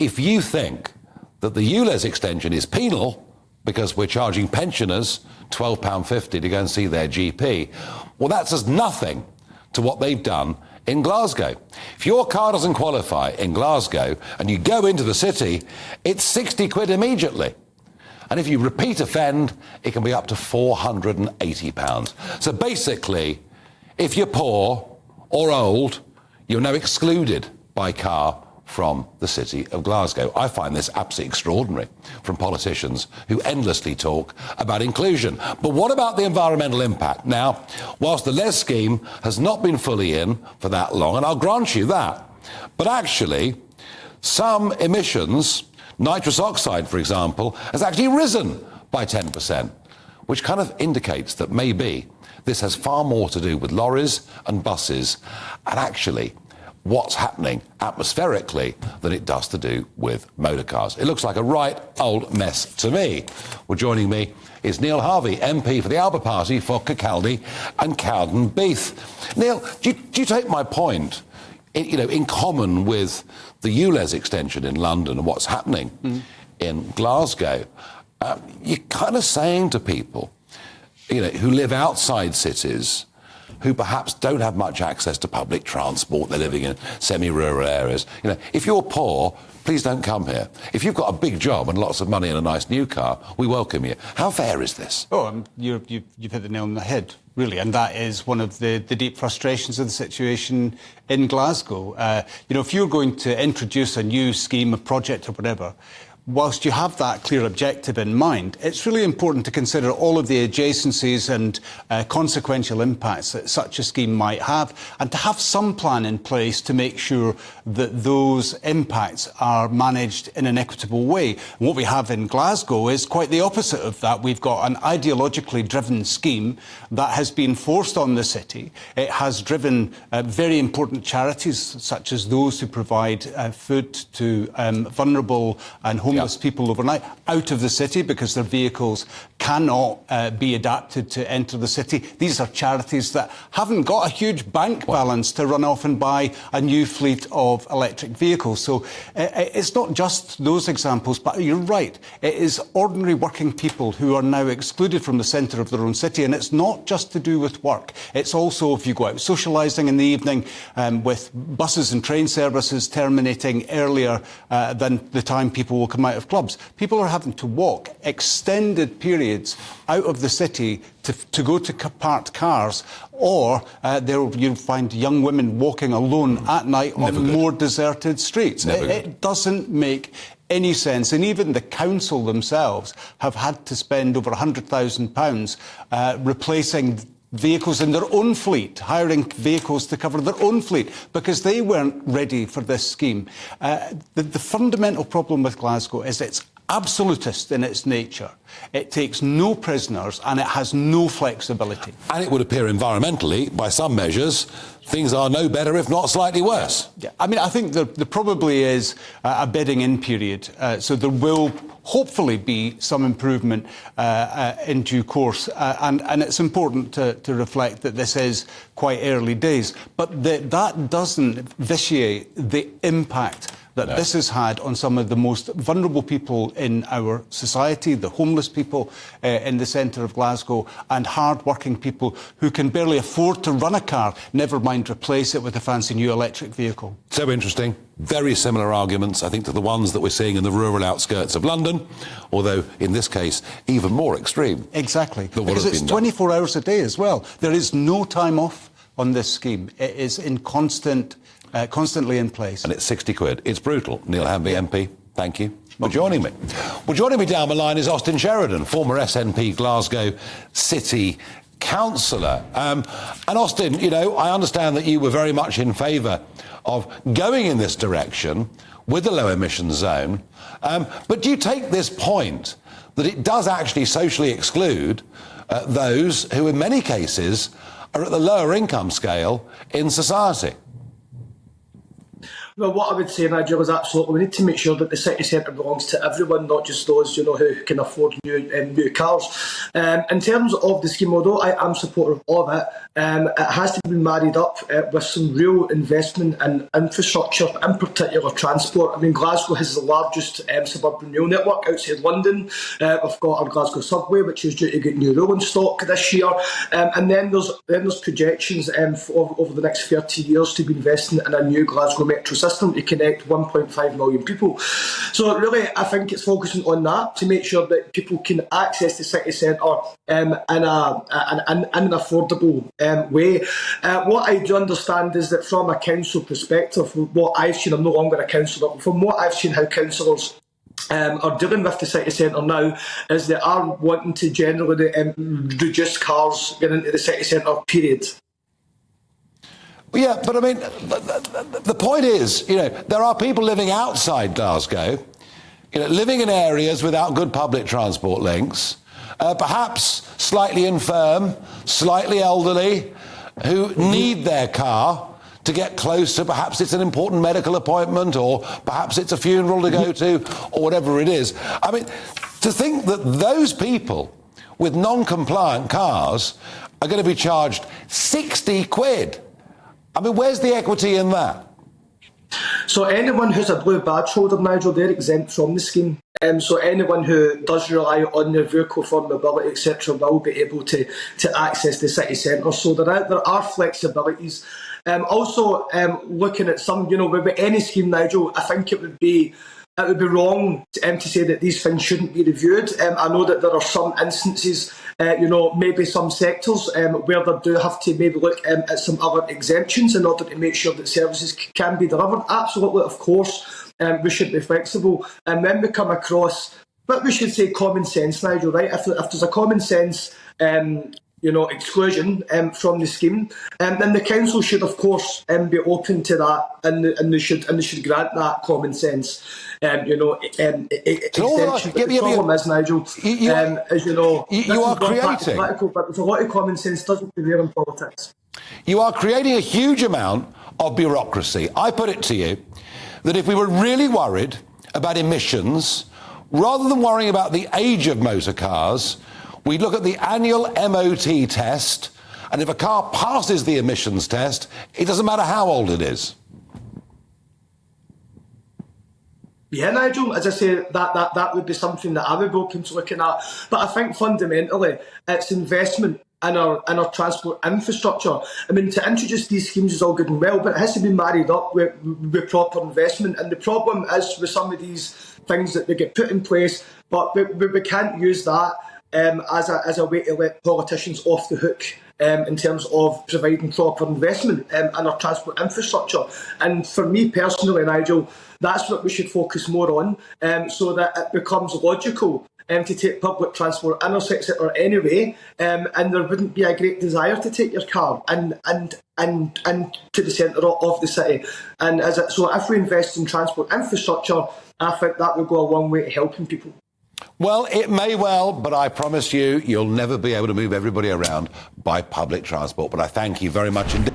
if you think that the ulez extension is penal because we're charging pensioners £12.50 to go and see their GP, well, that's as nothing to what they've done in Glasgow. If your car doesn't qualify in Glasgow and you go into the city, it's 60 quid immediately. And if you repeat offend, it can be up to £480. So basically, if you're poor or old, you're now excluded by car from the city of Glasgow. I find this absolutely extraordinary from politicians who endlessly talk about inclusion. But what about the environmental impact? Now, whilst the ulez scheme has not been fully in for that long, and I'll grant you that, but actually some emissions, nitrous oxide, for example, has actually risen by 10%, which kind of indicates that maybe this has far more to do with lorries and buses and actually what's happening atmospherically than it does to do with motor cars. It looks like a right old mess to me. Well, joining me is Neale Hanvey, MP for the Alba Party for Kirkcaldy and Cowdenbeath. Neale, do you take my point? In common with the ulez extension in London and what's happening in Glasgow, you're kind of saying to people, who live outside cities, who perhaps don't have much access to public transport, they're living in semi-rural areas. If you're poor, please don't come here. If you've got a big job and lots of money and a nice new car, we welcome you. How fair is this? You've hit the nail on the head, really, and that is one of the deep frustrations of the situation in Glasgow. If you're going to introduce a new scheme, a project or whatever, whilst you have that clear objective in mind, it's really important to consider all of the adjacencies and consequential impacts that such a scheme might have, and to have some plan in place to make sure that those impacts are managed in an equitable way. And what we have in Glasgow is quite the opposite of that. We've got an ideologically driven scheme that has been forced on the city. It has driven very important charities, such as those who provide food to vulnerable and homeless people overnight, out of the city because their vehicles cannot be adapted to enter the city. These are charities that haven't got a huge bank balance to run off and buy a new fleet of electric vehicles. So it's not just those examples, but you're right. It is ordinary working people who are now excluded from the centre of their own city, and it's not just to do with work. It's also if you go out socialising in the evening with buses and train services terminating earlier than the time people will come out of clubs. People are having to walk extended periods out of the city to go to parked cars, or you'll find young women walking alone at night on more deserted streets. It doesn't make any sense, and even the council themselves have had to spend over £100,000 replacing vehicles in their own fleet, hiring vehicles to cover their own fleet, because they weren't ready for this scheme. The fundamental problem with Glasgow is it's absolutist in its nature. It takes no prisoners and it has no flexibility. And it would appear environmentally, by some measures, things are no better, if not slightly worse. Yeah. I think there probably is a bedding-in period, so there will hopefully be some improvement in due course. And it's important to reflect that this is quite early days. But that doesn't vitiate the impact that this has had on some of the most vulnerable people in our society, the homeless people in the centre of Glasgow, and hard-working people who can barely afford to run a car, never mind replace it with a fancy new electric vehicle. So interesting. Very similar arguments, I think, to the ones that we're seeing in the rural outskirts of London, although in this case even more extreme. Exactly, because it's 24 hours a day as well. There is no time off on this scheme. It is in constantly in place. And it's 60 quid. It's brutal. Neale Hanvey, MP, thank you for joining me. Well, joining me down the line is Austin Sheridan, former SNP Glasgow City Councillor. And Austin, I understand that you were very much in favour of going in this direction with the low emission zone. But do you take this point that it does actually socially exclude those who in many cases are at the lower income scale in society? Well, what I would say, Nigel, is absolutely we need to make sure that the city centre belongs to everyone, not just those who can afford new cars. In terms of the scheme, although I am supportive of it, it has to be married up with some real investment in infrastructure, in particular transport. I mean, Glasgow has the largest suburban rail network outside London. We've got our Glasgow subway, which is due to get new rolling stock this year, and then there's projections over the next 30 years to be investing in a new Glasgow metro system to connect 1.5 million people. So really, I think it's focusing on that to make sure that people can access the city centre in an affordable way. What I do understand is that from a council perspective, what I've seen, I'm no longer a councillor, but from what I've seen how councillors are dealing with the city centre now is they are wanting to generally reduce cars getting into the city centre, period. Yeah, but I mean, the point is, there are people living outside Glasgow, living in areas without good public transport links, perhaps slightly infirm, slightly elderly, who need their car to get closer. Perhaps it's an important medical appointment, or perhaps it's a funeral to go to, or whatever it is. I mean, to think that those people with non-compliant cars are going to be charged 60 quid. I mean, where's the equity in that? So anyone who's a blue badge holder, Nigel, they're exempt from the scheme. So anyone who does rely on their vehicle for mobility, etc., will be able to access the city centre. So there are flexibilities. Also, looking at some, with any scheme, Nigel, I think it would be wrong to say that these things shouldn't be reviewed. I know that there are some instances, maybe some sectors where they do have to maybe look at some other exemptions in order to make sure that services can be delivered. Absolutely, of course, we should be flexible. And when we come across, but we should say common sense, Nigel, right? If there's a common sense exclusion from the scheme, then the council should, of course, be open to that, and they should grant that common sense. Extension. The problem is, Nigel, you are creating. But there's a lot of common sense doesn't prevail in politics. You are creating a huge amount of bureaucracy. I put it to you that if we were really worried about emissions, rather than worrying about the age of motor cars, we'd look at the annual MOT test, and if a car passes the emissions test, it doesn't matter how old it is. Yeah, Nigel, as I say, that would be something that I would be open to looking at. But I think fundamentally, it's investment in our transport infrastructure. I mean, to introduce these schemes is all good and well, but it has to be married up with proper investment. And the problem is with some of these things that they get put in place, but we can't use that as a way to let politicians off the hook in terms of providing proper investment in our transport infrastructure. And for me personally, Nigel, that's what we should focus more on, so that it becomes logical to take public transport in our sector anyway, and there wouldn't be a great desire to take your car and to the centre of the city. And so if we invest in transport infrastructure, I think that would go a long way to helping people. Well, it may well, but I promise you'll never be able to move everybody around by public transport. But I thank you very much indeed.